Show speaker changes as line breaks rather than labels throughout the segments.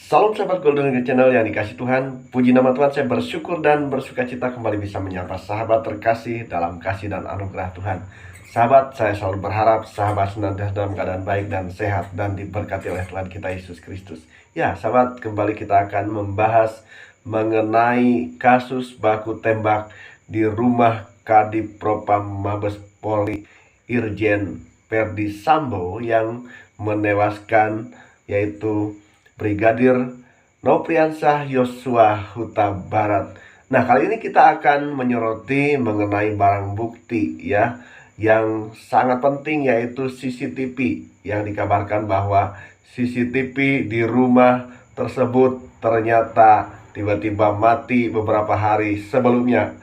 Salam sahabat Golden Nugget Channel yang dikasih Tuhan. Puji nama Tuhan, saya bersyukur dan bersuka cita kembali bisa menyapa sahabat terkasih dalam kasih dan anugerah Tuhan. Sahabat, saya selalu berharap sahabat senantiasa dalam keadaan baik dan sehat dan diberkati oleh Tuhan kita Yesus Kristus. Ya sahabat, kembali kita akan membahas mengenai kasus baku tembak di rumah Kadif Propam Mabes Polri Irjen Verdi Sambo yang menewaskan yaitu Brigadir Nopriansah Yosua Huta Barat. Nah, kali ini kita akan menyoroti mengenai barang bukti ya, yang sangat penting, yaitu CCTV, yang dikabarkan bahwa CCTV di rumah tersebut ternyata tiba-tiba mati beberapa hari sebelumnya.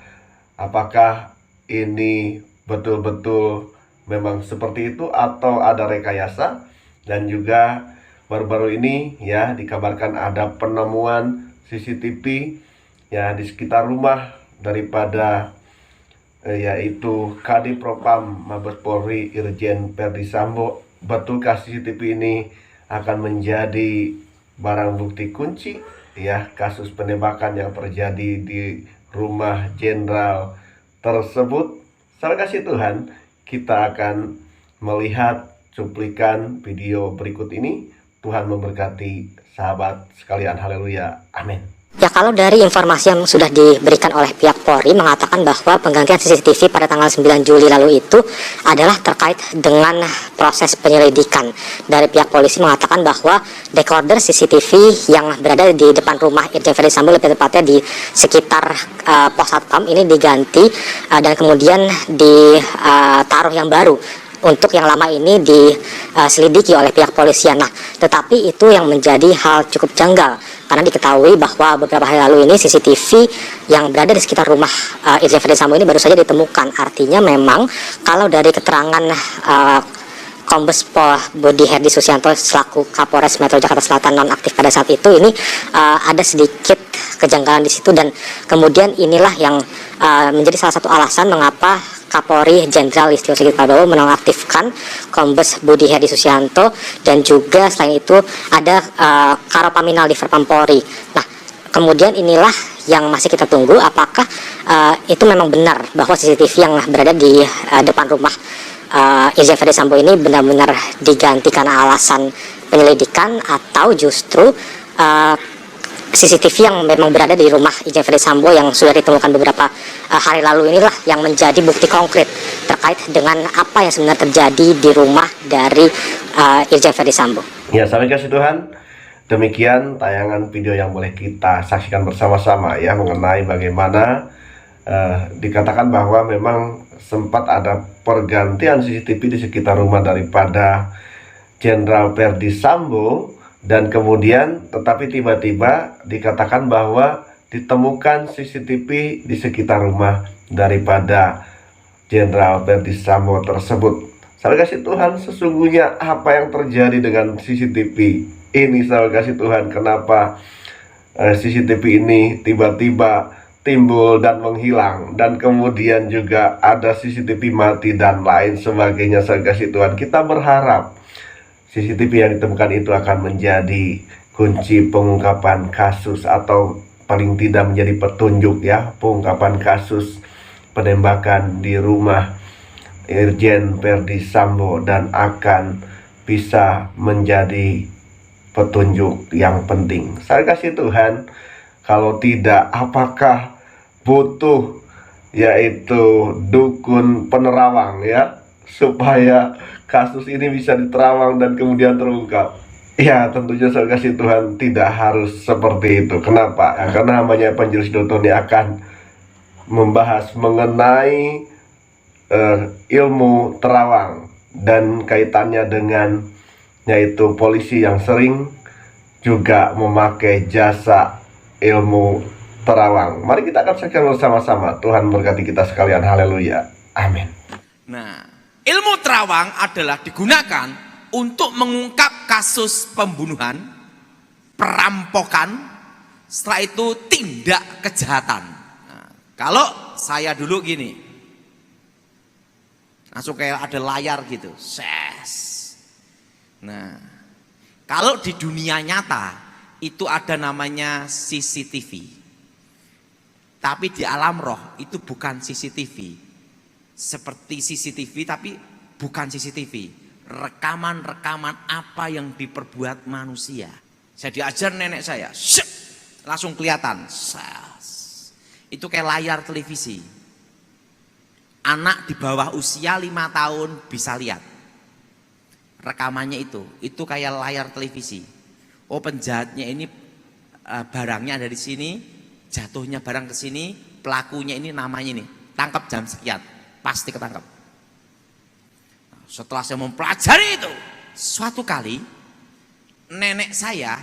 Apakah ini betul-betul memang seperti itu atau ada rekayasa? Dan juga baru-baru ini ya dikabarkan ada penemuan CCTV ya di sekitar rumah daripada yaitu Kadif Propam Mabes Polri Irjen Verdi Sambo. Betulkah CCTV ini akan menjadi barang bukti kunci ya kasus penembakan yang terjadi di rumah jenderal tersebut? Salam kasih Tuhan, kita akan melihat cuplikan video berikut ini. Tuhan memberkati sahabat sekalian, haleluya, amin.
Ya, kalau dari informasi yang sudah diberikan oleh pihak Polri mengatakan bahwa penggantian CCTV pada tanggal 9 Juli lalu itu adalah terkait dengan proses penyelidikan. Dari pihak polisi mengatakan bahwa decoder CCTV yang berada di depan rumah Irjen Verdi Sambo, lebih tepatnya di sekitar pos satpam ini diganti dan kemudian ditaruh yang baru. Untuk yang lama ini diselidiki oleh pihak polisian. Nah, tetapi itu yang menjadi hal cukup janggal karena diketahui bahwa beberapa hari lalu ini CCTV yang berada di sekitar rumah Irjen Verdi Sambo ini baru saja ditemukan. Artinya memang kalau dari keterangan Kombes Pol Budi Herdi Susianto selaku Kapolres Metro Jakarta Selatan nonaktif pada saat itu, ini ada sedikit kejanggalan di situ, dan kemudian inilah yang menjadi salah satu alasan mengapa Kapolri Jenderal Listio Sigit Prabowo menonaktifkan Kombes Budi Herdi Susianto, dan juga selain itu ada Karopaminal di Verpam Polri. Nah, kemudian inilah yang masih kita tunggu, apakah itu memang benar bahwa CCTV yang berada di depan rumah Irjen Verdi Sambo ini benar-benar diganti karena alasan penyelidikan, atau justru CCTV yang memang berada di rumah Irjen Verdi Sambo yang sudah ditemukan beberapa hari lalu inilah yang menjadi bukti konkret terkait dengan apa yang sebenarnya terjadi di rumah dari Irjen Verdi Sambo.
Ya, sampai kasih Tuhan, demikian tayangan video yang boleh kita saksikan bersama-sama ya, mengenai bagaimana dikatakan bahwa memang sempat ada pergantian CCTV di sekitar rumah daripada Jenderal Verdi Sambo. Dan kemudian tetapi tiba-tiba dikatakan bahwa ditemukan CCTV di sekitar rumah daripada Jenderal Verdi Sambo tersebut. Saudara kasih Tuhan, sesungguhnya apa yang terjadi dengan CCTV ini? Saudara kasih Tuhan, kenapa CCTV ini tiba-tiba timbul dan menghilang, dan kemudian juga ada CCTV mati dan lain sebagainya. Saudara kasih Tuhan, kita berharap CCTV yang ditemukan itu akan menjadi kunci pengungkapan kasus, atau paling tidak menjadi petunjuk ya, pengungkapan kasus penembakan di rumah Irjen Verdi Sambo, dan akan bisa menjadi petunjuk yang penting. Saya kasih Tuhan, kalau tidak, apakah butuh yaitu dukun penerawang ya, supaya kasus ini bisa diterawang dan kemudian terungkap? Ya, tentunya saya kasih Tuhan tidak harus seperti itu. Kenapa? Ya, karena namanya Evangelis Dotoni akan membahas mengenai ilmu terawang dan kaitannya dengan yaitu polisi yang sering juga memakai jasa ilmu terawang. Mari kita akan saksikan bersama-sama. Tuhan berkati kita sekalian, haleluya, amin.
Nah, ilmu terawang adalah digunakan untuk mengungkap kasus pembunuhan, perampokan, setelah itu tindak kejahatan. Nah, kalau saya dulu gini, langsung kayak ada layar gitu, ses. Nah, kalau di dunia nyata itu ada namanya CCTV. Tapi di alam roh itu bukan CCTV. Seperti CCTV tapi bukan CCTV. Rekaman-rekaman apa yang diperbuat manusia. Saya diajar nenek saya, langsung kelihatan. Itu kayak layar televisi. Anak di bawah usia 5 tahun bisa lihat. Rekamannya itu kayak layar televisi. Oh, penjahatnya ini barangnya ada di sini, jatuhnya barang ke sini, pelakunya ini namanya ini, tangkap jam sekian, pasti ketangkap. Setelah saya mempelajari itu, suatu kali nenek saya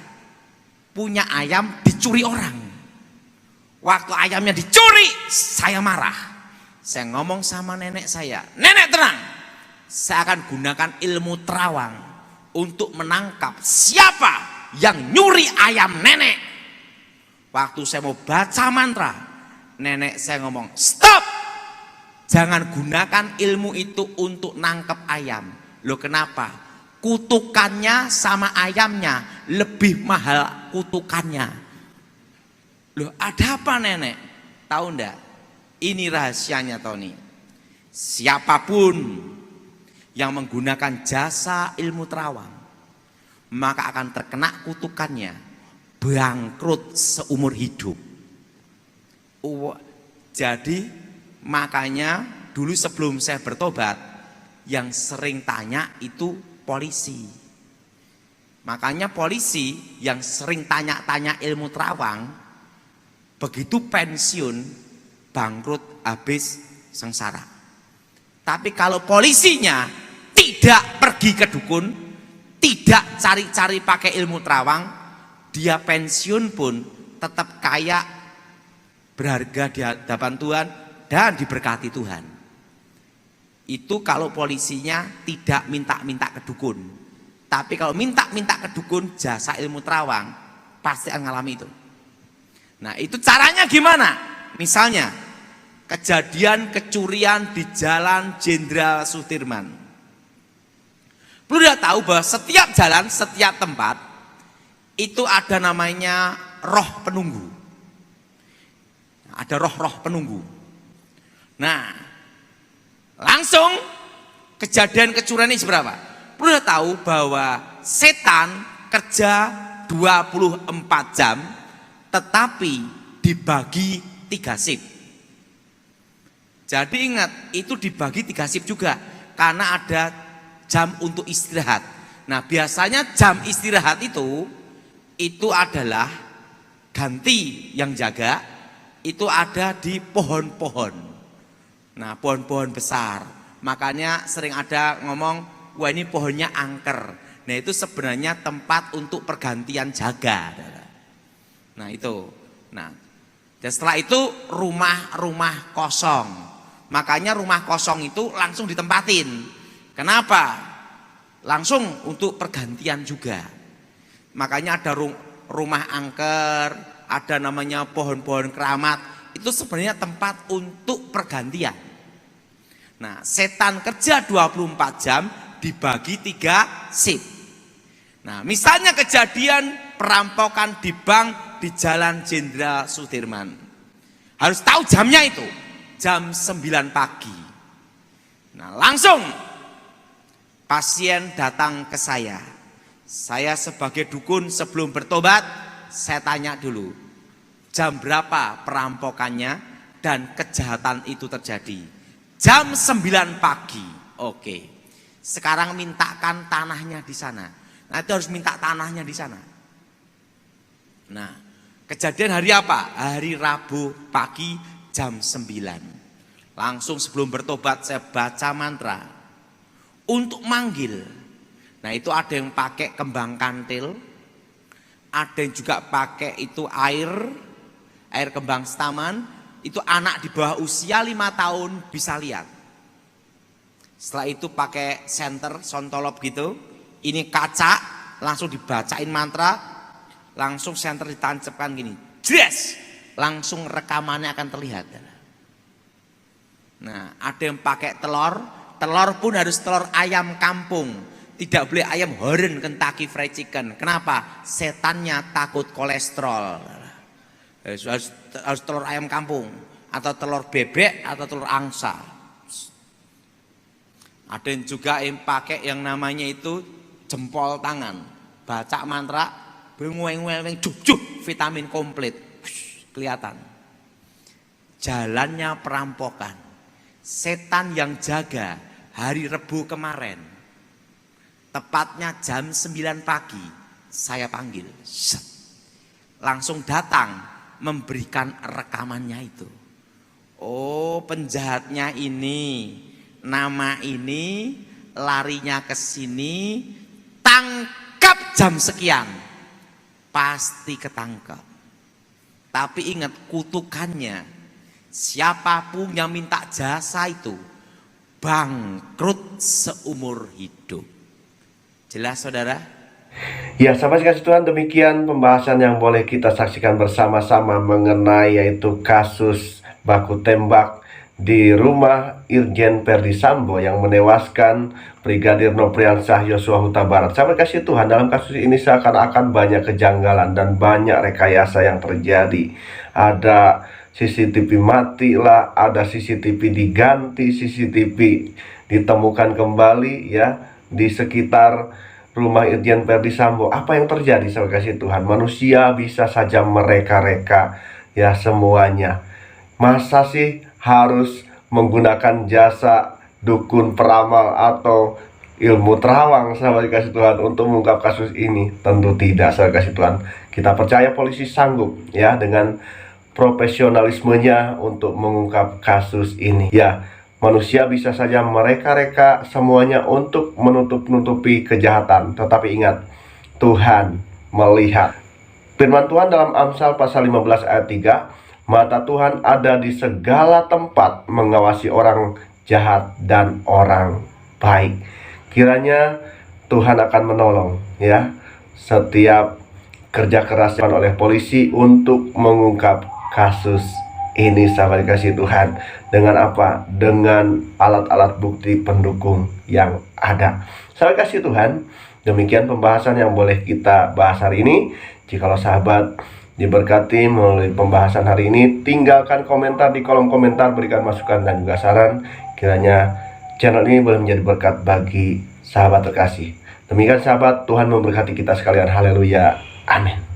punya ayam dicuri orang. Waktu ayamnya dicuri, saya marah. Saya ngomong sama nenek saya, nenek tenang, saya akan gunakan ilmu terawang untuk menangkap siapa yang nyuri ayam nenek. Waktu saya mau baca mantra, nenek saya ngomong, stop, jangan gunakan ilmu itu untuk nangkep ayam. Loh kenapa? Kutukannya sama ayamnya lebih mahal kutukannya. Loh ada apa nenek? Tahu enggak? Ini rahasianya Tony. Siapapun yang menggunakan jasa ilmu terawang, maka akan terkena kutukannya, bangkrut seumur hidup. Jadi makanya dulu sebelum saya bertobat, yang sering tanya itu polisi. Makanya polisi yang sering tanya-tanya ilmu terawang, begitu pensiun, bangkrut, habis sengsara. Tapi kalau polisinya tidak pergi ke dukun, tidak cari-cari pakai ilmu terawang, dia pensiun pun tetap kaya, berharga di hadapan Tuhan dan diberkati Tuhan. Itu kalau polisinya tidak minta-minta ke dukun. Tapi kalau minta-minta ke dukun, jasa ilmu terawang, pasti akan ngalami itu. Nah itu caranya gimana? Misalnya kejadian kecurian di Jalan Jenderal Sudirman. Perlu dia tahu bahwa setiap jalan, setiap tempat itu ada namanya roh penunggu. Ada roh-roh penunggu. Nah, langsung kejadian kecurian ini seberapa? Perlu dia tahu bahwa setan kerja 24 jam tetapi dibagi 3 shift. Jadi ingat, itu dibagi 3 shift juga karena ada jam untuk istirahat. Nah, biasanya jam istirahat itu adalah ganti yang jaga itu ada di pohon-pohon. Nah, pohon-pohon besar. Makanya sering ada ngomong, wah ini pohonnya angker. Nah, itu sebenarnya tempat untuk pergantian jaga. Nah, itu. Nah, dan setelah itu rumah-rumah kosong. Makanya rumah kosong itu langsung ditempatin. Kenapa? Langsung untuk pergantian juga. Makanya ada rumah angker, ada namanya pohon-pohon keramat. Itu sebenarnya tempat untuk pergantian. Nah, setan kerja 24 jam dibagi 3 shift. Nah, misalnya kejadian perampokan di bank di Jalan Jenderal Sudirman. Harus tahu jamnya itu, jam 9 pagi. Nah, langsung pasien datang ke saya. Saya sebagai dukun sebelum bertobat, saya tanya dulu, jam berapa perampokannya dan kejahatan itu terjadi? Jam 9 pagi. Oke. Sekarang mintakan tanahnya di sana. Nah, itu harus minta tanahnya di sana. Nah, kejadian hari apa? Hari Rabu pagi jam 9. Langsung sebelum bertobat saya baca mantra untuk manggil. Nah, itu ada yang pakai kembang kantil, ada yang juga pakai itu air kembang setaman. Itu anak di bawah usia 5 tahun bisa lihat. Setelah itu pakai senter, sontolop gitu. Ini kaca, langsung dibacain mantra, langsung senter ditancapkan gini, jres, langsung rekamannya akan terlihat. Nah, ada yang pakai telur pun harus telur ayam kampung, Tidak boleh ayam horn Kentucky Fried Chicken. Kenapa? Setannya takut kolesterol. Harus telur ayam kampung, atau telur bebek, atau telur angsa. Ada yang juga yang pakai yang namanya itu jempol tangan. Baca mantra, bengueng-weng, juk, vitamin komplit. Kelihatan. Jalannya perampokan. Setan yang jaga hari Rebu kemarin, tepatnya jam 9 pagi, saya panggil. Langsung datang memberikan rekamannya itu. Oh, penjahatnya ini, nama ini, larinya ke sini, tangkap jam sekian. Pasti ketangkap. Tapi ingat kutukannya, siapapun yang minta jasa itu bangkrut seumur hidup. Jelas saudara?
Ya, sahabat kasih Tuhan, demikian pembahasan yang boleh kita saksikan bersama-sama mengenai yaitu kasus baku tembak di rumah Irjen Verdi Sambo yang menewaskan Brigadir Nopriansah Yosua Huta Barat. Sahabat kasih Tuhan, dalam kasus ini seakan-akan banyak kejanggalan dan banyak rekayasa yang terjadi. Ada CCTV mati lah, ada CCTV diganti, CCTV ditemukan kembali ya di sekitar rumah Irjen Verdi Sambo. Apa yang terjadi sahabat kasih Tuhan? Manusia bisa saja mereka-reka ya semuanya. Masa sih harus menggunakan jasa dukun peramal atau ilmu terawang sahabat kasih Tuhan untuk mengungkap kasus ini? Tentu tidak sahabat kasih Tuhan. Kita percaya polisi sanggup ya dengan profesionalismenya untuk mengungkap kasus ini. Ya, manusia bisa saja mereka-reka semuanya untuk menutup-nutupi kejahatan. Tetapi ingat, Tuhan melihat. Firman Tuhan dalam Amsal pasal 15 ayat 3, mata Tuhan ada di segala tempat mengawasi orang jahat dan orang baik. Kiranya Tuhan akan menolong ya setiap kerja keras oleh polisi untuk mengungkap kasus ini sahabat kasih Tuhan. Dengan apa? Dengan alat-alat bukti pendukung yang ada. Sahabat kasih Tuhan, demikian pembahasan yang boleh kita bahas hari ini. Jikalau sahabat diberkati melalui pembahasan hari ini, tinggalkan komentar di kolom komentar, berikan masukan dan juga saran. Kiranya channel ini boleh menjadi berkat bagi sahabat terkasih. Demikian sahabat, Tuhan memberkati kita sekalian. Haleluya. Amin.